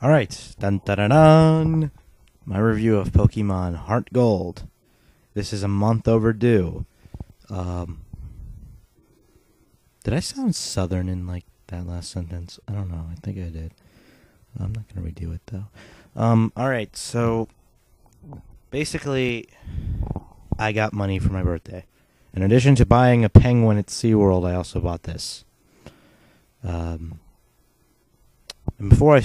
Alright, dun dun dun dun. My review of Pokemon HeartGold. This is a month overdue. Did I sound southern in like that last sentence? I don't know. I think I did. I'm not gonna redo it though. Alright, so basically I got money for my birthday. In addition to buying a penguin at SeaWorld, I also bought this. And before I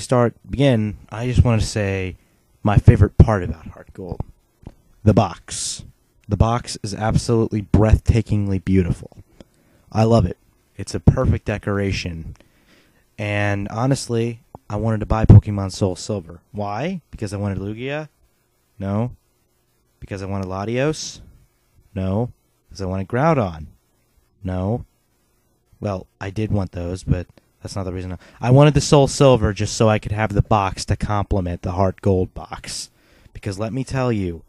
begin, I just want to say my favorite part about HeartGold. The box. The box is absolutely breathtakingly beautiful. I love it. It's a perfect decoration. And honestly, I wanted to buy Pokemon SoulSilver. Why? Because I wanted Lugia? No. Because I wanted Latios? No. Because I wanted Groudon? No. Well, I did want those, but that's not the reason. I wanted the SoulSilver just so I could have the box to complement the HeartGold box. Because let me tell you,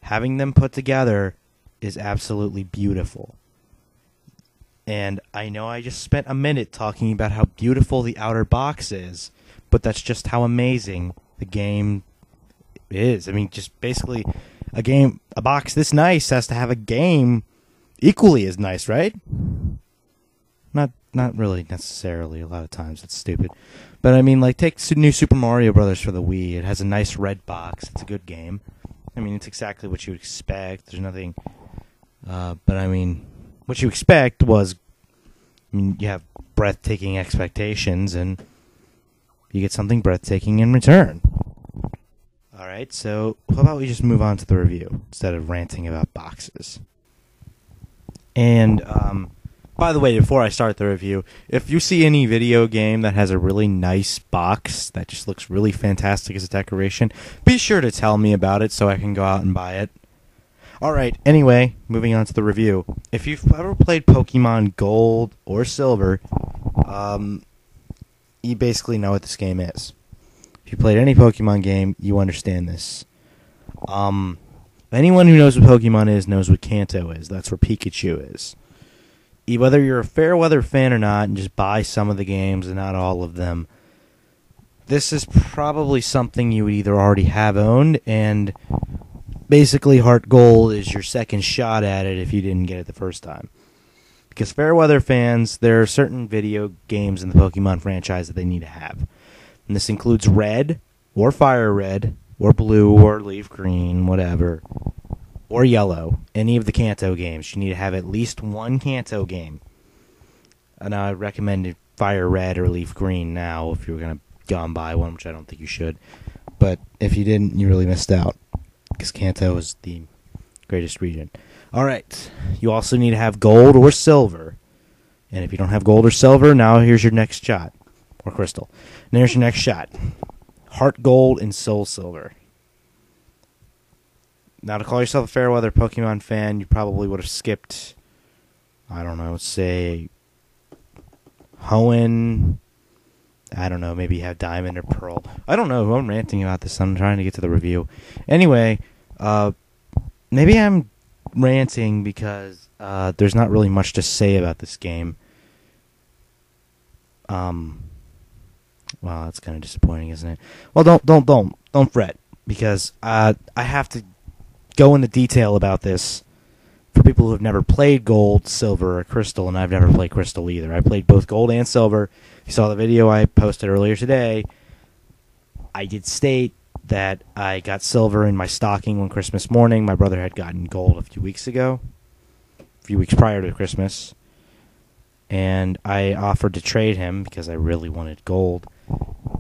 having them put together is absolutely beautiful. And I know I just spent a minute talking about how beautiful the outer box is, but that's just how amazing the game is. I mean, just basically a box this nice has to have a game equally as nice, right? Not really necessarily. A lot of times it's stupid. But I mean, like, take New Super Mario Brothers for the Wii. It has a nice red box. It's a good game. I mean, it's exactly what you would expect. There's nothing... but I mean, what you expect was... I mean, you have breathtaking expectations, and you get something breathtaking in return. Alright, so how about we just move on to the review, instead of ranting about boxes. And, by the way, before I start the review, if you see any video game that has a really nice box that just looks really fantastic as a decoration, be sure to tell me about it so I can go out and buy it. Alright, anyway, moving on to the review. If you've ever played Pokemon Gold or Silver, you basically know what this game is. If you played any Pokemon game, you understand this. Anyone who knows what Pokemon is knows what Kanto is. That's where Pikachu is. Whether you're a Fairweather fan or not, and just buy some of the games and not all of them, this is probably something you would either already have owned, and basically HeartGold is your second shot at it if you didn't get it the first time. Because Fairweather fans, there are certain video games in the Pokemon franchise that they need to have. And this includes Red, or Fire Red, or Blue, or Leaf Green, whatever, or Yellow. Any of the Kanto games. You need to have at least one Kanto game. And I recommend Fire Red or Leaf Green now if you're going to go and buy one, which I don't think you should. But if you didn't, you really missed out. Because Kanto is the greatest region. Alright, you also need to have Gold or Silver. And if you don't have Gold or Silver, now here's your next shot. Or Crystal. And there's your next shot. HeartGold and SoulSilver. Now, to call yourself a Fairweather Pokemon fan, you probably would have skipped, I don't know, say, Hoenn. I don't know, maybe you have Diamond or Pearl. I don't know who I'm ranting about this. I'm trying to get to the review. Anyway, maybe I'm ranting because there's not really much to say about this game. Well, that's kind of disappointing, isn't it? Well, don't fret, because I have to go into detail about this for people who have never played Gold, Silver, or Crystal, and I've never played Crystal either. I played both Gold and Silver. If you saw the video I posted earlier today, I did state that I got Silver in my stocking one Christmas morning. My brother had gotten Gold a few weeks ago, a few weeks prior to Christmas, and I offered to trade him because I really wanted Gold,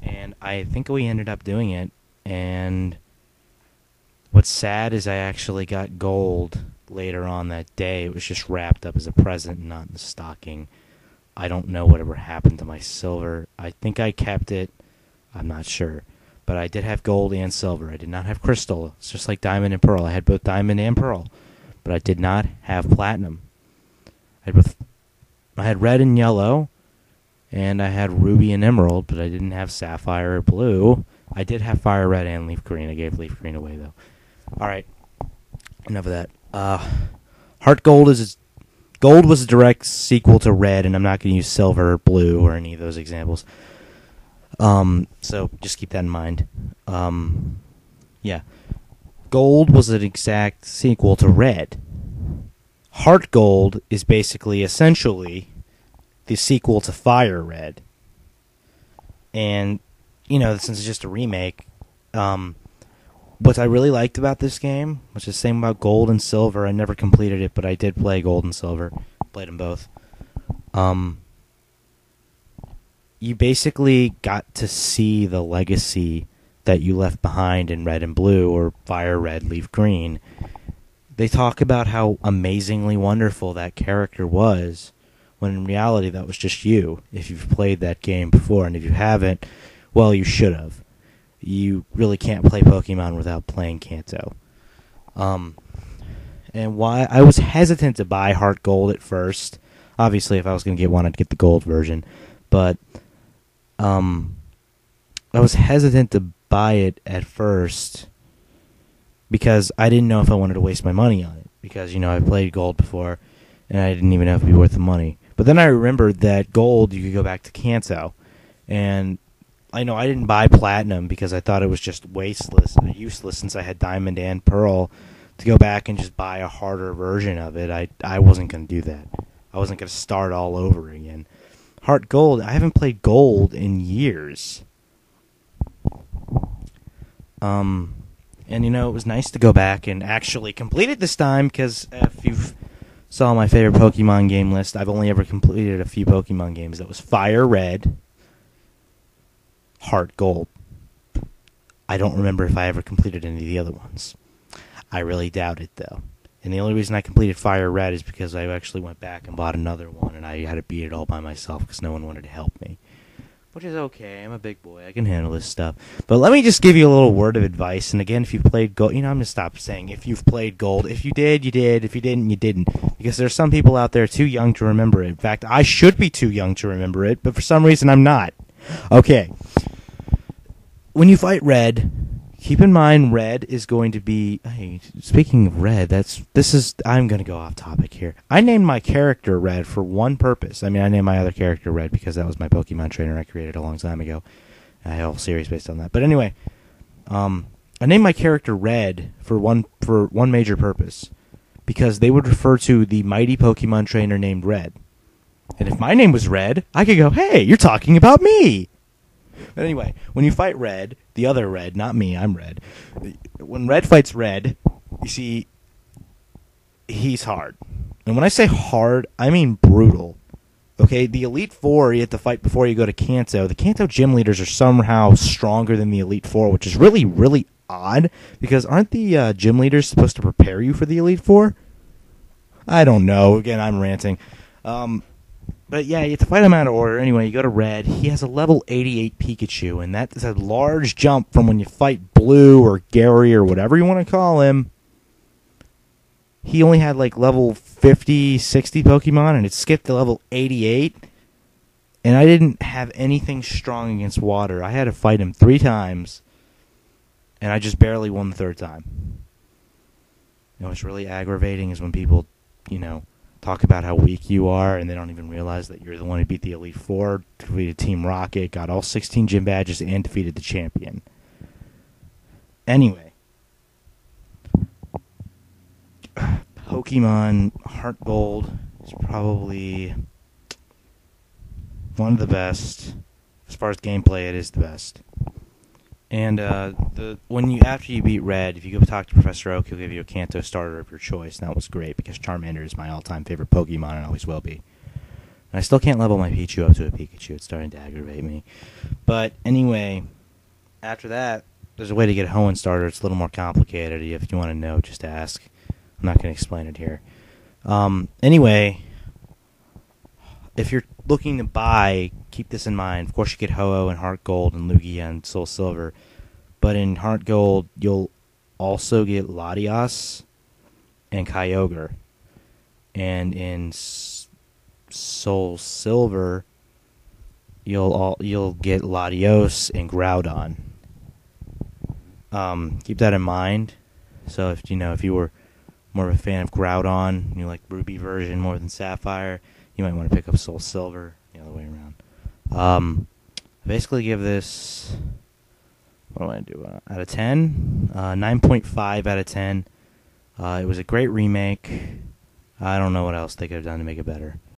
and I think we ended up doing it, and what's sad is I actually got Gold later on that day. It was just wrapped up as a present, not in the stocking. I don't know whatever happened to my Silver. I think I kept it. I'm not sure. But I did have Gold and Silver. I did not have Crystal. It's just like Diamond and Pearl. I had both Diamond and Pearl. But I did not have Platinum. I had Red and Yellow. And I had Ruby and Emerald. But I didn't have Sapphire or Blue. I did have Fire Red and Leaf Green. I gave Leaf Green away, though. Alright. Enough of that. HeartGold Gold was a direct sequel to Red, and I'm not going to use Silver or Blue or any of those examples. So just keep that in mind. Yeah. Gold was an exact sequel to Red. HeartGold is basically, essentially, the sequel to Fire Red. And, since it's just a remake, what I really liked about this game, which is the same about Gold and Silver, I never completed it, but I did play Gold and Silver. Played them both. You basically got to see the legacy that you left behind in Red and Blue, or Fire Red, Leaf Green. They talk about how amazingly wonderful that character was, when in reality that was just you, if you've played that game before. And if you haven't, well, you should have. You really can't play Pokemon without playing Kanto. And why I was hesitant to buy HeartGold at first. Obviously, if I was going to get one, I'd get the gold version. But I was hesitant to buy it at first because I didn't know if I wanted to waste my money on it. Because, I played Gold before, and I didn't even know if it would be worth the money. But then I remembered that Gold, you could go back to Kanto. And I know I didn't buy Platinum because I thought it was just useless since I had Diamond and Pearl. To go back and just buy a harder version of it, I wasn't going to do that. I wasn't going to start all over again. HeartGold, I haven't played Gold in years. And it was nice to go back and actually complete it this time, because if you've saw my favorite Pokemon game list, I've only ever completed a few Pokemon games. That was Fire Red, HeartGold. I don't remember if I ever completed any of the other ones. I really doubt it, though. And the only reason I completed Fire Red is because I actually went back and bought another one, and I had to beat it all by myself because no one wanted to help me. Which is okay. I'm a big boy. I can handle this stuff. But let me just give you a little word of advice. And again, if you've played Gold, I'm going to stop saying if you've played Gold. If you did, you did. If you didn't, you didn't. Because there's some people out there too young to remember it. In fact, I should be too young to remember it, but for some reason I'm not. Okay. When you fight Red, keep in mind Red is going to be... Hey, speaking of Red, I'm going to go off topic here. I named my character Red for one purpose. I named my other character Red because that was my Pokemon trainer I created a long time ago. I had a whole series based on that. But anyway, I named my character Red for one major purpose. Because they would refer to the mighty Pokemon trainer named Red. And if my name was Red, I could go, hey, you're talking about me! But anyway, when you fight Red, the other Red, not me, I'm Red. When Red fights Red, you see, he's hard. And when I say hard, I mean brutal. Okay, the Elite Four you have to fight before you go to Kanto. The Kanto gym leaders are somehow stronger than the Elite Four, which is really, really odd. Because aren't the gym leaders supposed to prepare you for the Elite Four? I don't know. Again, I'm ranting. But yeah, you have to fight him out of order. Anyway, you go to Red. He has a level 88 Pikachu, and that is a large jump from when you fight Blue or Gary or whatever you want to call him. He only had like level 50, 60 Pokemon, and it skipped to level 88. And I didn't have anything strong against water. I had to fight him 3 times, and I just barely won the 3rd time. What's really aggravating is when people, talk about how weak you are, and they don't even realize that you're the one who beat the Elite Four, defeated Team Rocket, got all 16 gym badges, and defeated the champion. Anyway. Pokemon HeartGold is probably one of the best. As far as gameplay, it is the best. And after you beat Red, if you go talk to Professor Oak, he'll give you a Kanto starter of your choice. And that was great because Charmander is my all-time favorite Pokemon and always will be. And I still can't level my Pichu up to a Pikachu. It's starting to aggravate me. But anyway, after that, there's a way to get a Hoenn starter. It's a little more complicated. If you want to know, just ask. I'm not going to explain it here. Anyway, if you're looking to buy, keep this in mind. Of course, you get Ho-Oh and HeartGold and Lugia and SoulSilver. But in HeartGold, you'll also get Latias and Kyogre. And in SoulSilver, you'll get Latios and Groudon. Keep that in mind. So if you were more of a fan of Groudon, you like Ruby version more than Sapphire, you might want to pick up SoulSilver, the other way around. I basically give this, what do I do, out of 10? 9.5 out of 10. It was a great remake. I don't know what else they could have done to make it better.